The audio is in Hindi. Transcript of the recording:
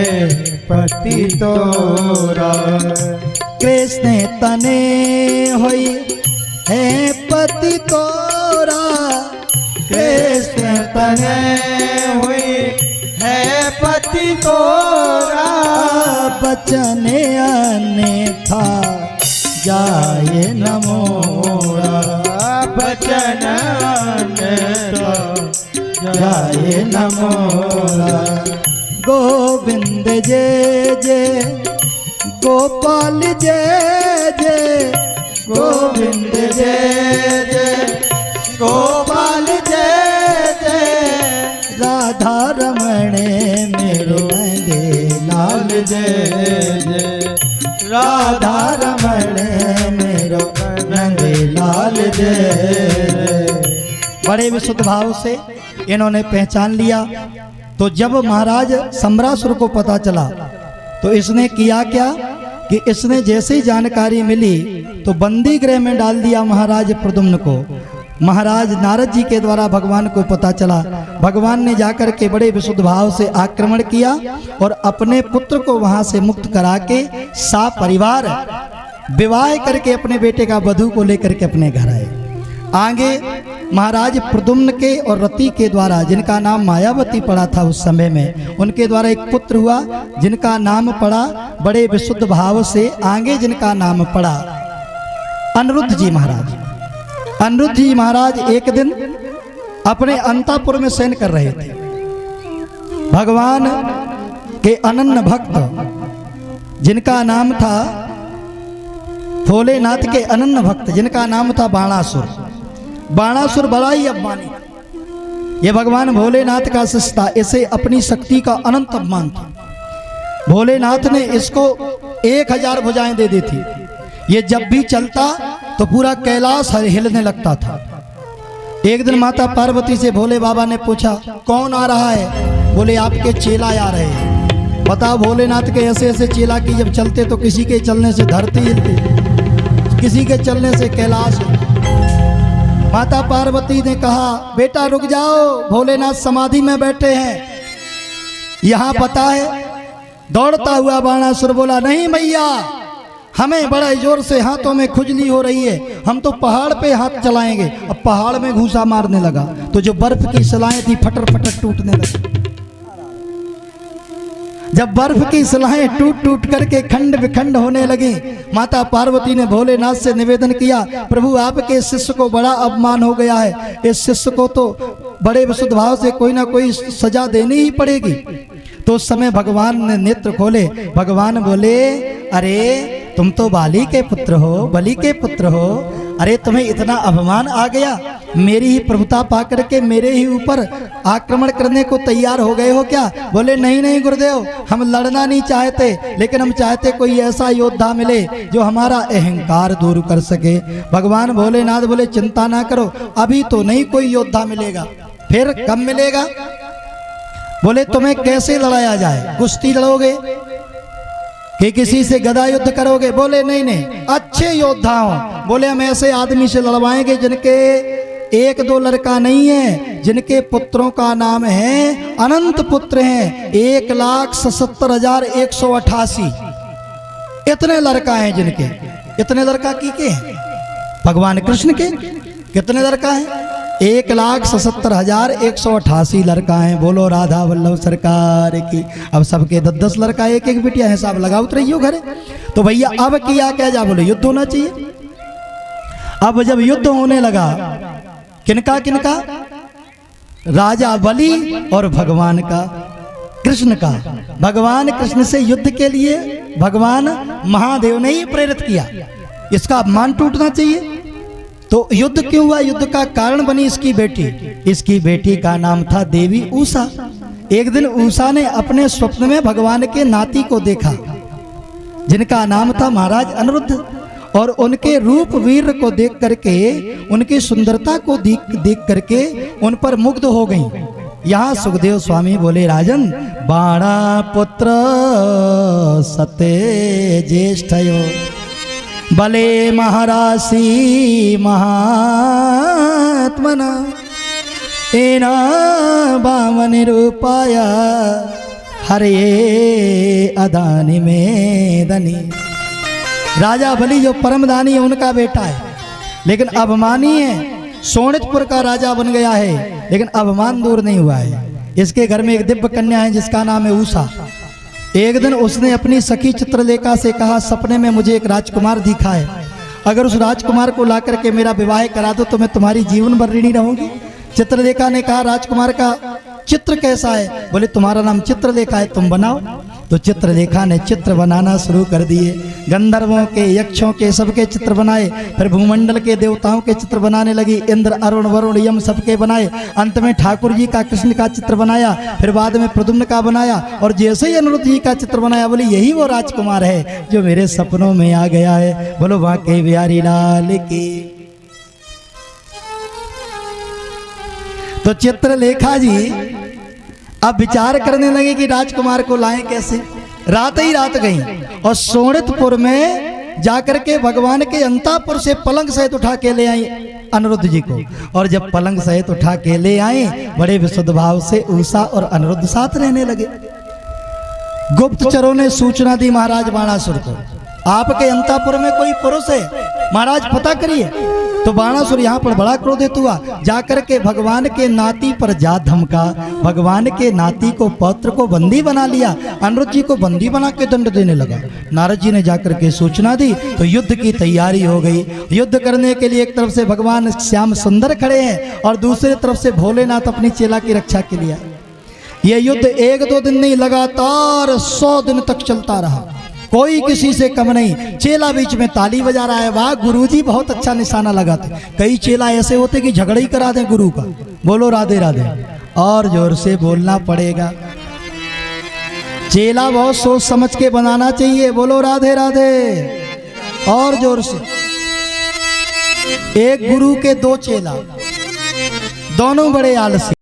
पति तोरा कृष्ण तने होई है पति तोरा। कृष्ण तने हुई है पति तोरा। बचन अन्यथा जाए न मोरा। बचन अन्यथा जाए न मोरा। गोविंद जय जय गोपाल जय जय। गोविंद जय जय गोपाल जय जय। राधा रमण मेरो नंदे लाल जय जय। राधा रमण मेरो नंदे लाल जय जय। बड़े विशुद्ध भाव से इन्होंने पहचान लिया। तो जब महाराज सम्रासुर को पता चला तो इसने किया क्या कि इसने जैसे ही जानकारी मिली तो बंदी गृह में डाल दिया महाराज प्रद्युम्न को। महाराज नारद जी के द्वारा भगवान को पता चला। भगवान ने जाकर के बड़े विशुद्ध भाव से आक्रमण किया और अपने पुत्र को वहां से मुक्त करा के परिवार विवाह करके अपने बेटे का वधू को लेकर के अपने घर आए। आगे महाराज प्रद्युम्न के और रति के द्वारा, जिनका नाम मायावती पड़ा था उस समय में, उनके द्वारा एक पुत्र हुआ जिनका नाम पड़ा बड़े विशुद्ध भाव से आगे जिनका नाम पड़ा अनिरुद्ध जी महाराज। अनिरुद्ध जी महाराज एक दिन अपने अंतापुर में शयन कर रहे थे। भगवान के अनन्य भक्त जिनका नाम था भोलेनाथ के अनन्य भक्त जिनका नाम था बाणासुर। बाणासुर बड़ा ही अभिमानी, ये भगवान भोलेनाथ का शिष्य था। इसे अपनी शक्ति का अनंत अभिमान था। भोलेनाथ ने इसको 1000 भुजाएं दे दी थी। ये जब भी चलता तो पूरा कैलाश हिलने लगता था। एक दिन माता पार्वती से भोले बाबा ने पूछा, कौन आ रहा है? बोले आपके चेला आ रहे हैं। बताओ, भोलेनाथ के ऐसे ऐसे चेला की जब चलते तो किसी के चलने से धरती हिलती, किसी के चलने से कैलाश। माता पार्वती ने कहा, बेटा रुक जाओ, भोलेनाथ समाधि में बैठे हैं, यहाँ पता है। दौड़ता हुआ बाणासुर बोला, नहीं मैया, हमें बड़ा जोर से हाथों में खुजली हो रही है, हम तो पहाड़ पे हाथ चलाएंगे। अब पहाड़ में घूसा मारने लगा तो जो बर्फ की शिलाएं थी फटर फटर टूटने लगी। जब बर्फ की शिलाएं टूट टूट करके खंड विखंड होने लगी, माता पार्वती ने भोलेनाथ से निवेदन किया, प्रभु आपके शिष्य को बड़ा अपमान हो गया है, इस शिष्य को तो बड़े विशुद्ध भाव से कोई ना कोई सजा देनी ही पड़ेगी। तो उस समय भगवान ने नेत्र खोले। भगवान बोले, अरे तुम तो बाली के पुत्र हो, बलि के पुत्र हो, अरे तुम्हें इतना अपमान आ गया, मेरी ही प्रभुता पाकर के मेरे ही ऊपर आक्रमण करने को तैयार हो गए हो क्या? बोले नहीं नहीं गुरुदेव, हम लड़ना नहीं चाहते, लेकिन हम चाहते कोई ऐसा योद्धा मिले जो हमारा अहंकार दूर कर सके। भगवान भोलेनाथ बोले, चिंता ना करो, अभी तो नहीं कोई योद्धा मिलेगा, फिर कब मिलेगा? बोले तुम्हें कैसे लड़ाया जाए? कुश्ती लड़ोगे कि किसी से गदा युद्ध करोगे? बोले नहीं नहीं, अच्छे योद्धा हो। बोले हम ऐसे आदमी से लड़वाएंगे जिनके 1-2 लड़का नहीं है, जिनके पुत्रों का नाम है अनंत पुत्र हैं, 1,77,188 इतने लड़का हैं जिनके। इतने लड़का के हैं भगवान कृष्ण के? कितने लड़का हैं? 1,77,188 लड़का हैं। बोलो राधा वल्लभ सरकार की। अब सबके 10-10 लड़का, एक एक बिटिया, हिसाब लगाओ तो रहियो घरे। तो भैया अब किया क्या जा? बोले युद्ध होना चाहिए। अब जब युद्ध होने लगा, किनका किनका? राजा बलि और भगवान का कृष्ण का। भगवान कृष्ण से युद्ध के लिए भगवान महादेव ने ही प्रेरित किया। इसका अपमान टूटना चाहिए। तो युद्ध क्यों हुआ? युद्ध का कारण बनी इसकी बेटी। इसकी बेटी का नाम था देवी उषा। एक दिन उषा ने अपने स्वप्न में भगवान के नाती को देखा जिनका नाम था महाराज अनिरुद्ध, और उनके रूप वीर को देख करके, उनकी सुंदरता को देख करके उन पर मुग्ध हो गई। यहाँ सुखदेव स्वामी बोले, राजन बाणा पुत्र सत्य ज्येष्ठयो भले महारासी महात्मना एना बामनि रूपाया हरे अदानी में धनी। राजा बलि जो परमदानी है उनका बेटा है, लेकिन अभिमानी है। सोनितपुर का राजा बन गया है, लेकिन अभिमान दूर नहीं हुआ है। इसके घर में एक दिव्य कन्या है जिसका नाम है उषा। एक दिन उसने अपनी सखी चित्रलेखा से कहा, सपने में मुझे एक राजकुमार दिखा है, अगर उस राजकुमार को ला करके मेरा विवाह करा दो तो मैं तुम्हारी जीवन भर ऋणी रहूंगी। चित्रलेखा ने कहा, राजकुमार का चित्र कैसा है? बोले तुम्हारा नाम चित्रलेखा है, तुम बनाओ। तो चित्रलेखा ने चित्र बनाना शुरू कर दिए। गंधर्वों के, यक्षों के, सबके चित्र बनाए। फिर भूमंडल के देवताओं के चित्र बनाने लगी। इंद्र, अरुण, वरुण, यम सबके बनाए। अंत में ठाकुर जी का, कृष्ण का चित्र बनाया। फिर बाद में प्रद्युम्न का बनाया, और जैसे ही अनिरुद्ध जी का चित्र बनाया, बोले यही वो राजकुमार है जो मेरे सपनों में आ गया है। बोलो वाकई बिहारी लाल की। तो चित्रलेखा जी अब विचार करने लगे कि राजकुमार को लाएं कैसे। रात ही रात गई और सोनितपुर में जाकर के भगवान के अंतापुर से पलंग सहित उठा के ले आई अनिरुद्ध जी को। और जब पलंग सहित उठा के ले आई, बड़े विशुद्ध भाव से उषा और अनिरुद्ध साथ रहने लगे। गुप्तचरों ने सूचना दी महाराज बाणासुर को, आपके अंतापुर में कोई पुरुष है, महाराज पता करिए। तो बाणासुर यहाँ पर बड़ा क्रोधित हुआ, जाकर के भगवान के नाती पर जा धमका। भगवान के नाती को, पौत्र को बंदी बना लिया। अनिरुद्ध जी को बंदी बना के दंड देने लगा। नारद जी ने जाकर के सूचना दी तो युद्ध की तैयारी हो गई। युद्ध करने के लिए एक तरफ से भगवान श्याम सुंदर खड़े हैं और दूसरी तरफ से भोलेनाथ अपनी चेला की रक्षा के लिए। यह युद्ध 1-2 दिन नहीं, लगातार 100 दिन तक चलता रहा। कोई किसी से कम नहीं। चेला बीच में ताली बजा रहा है, वाह गुरुजी बहुत अच्छा निशाना लगाते। कई चेला ऐसे होते कि झगड़ा ही करा दें गुरु का। बोलो राधे राधे, और जोर से बोलना पड़ेगा। चेला बहुत सोच समझ के बनाना चाहिए। बोलो राधे राधे, और जोर से। एक गुरु के 2 चेला, दोनों बड़े आलसी।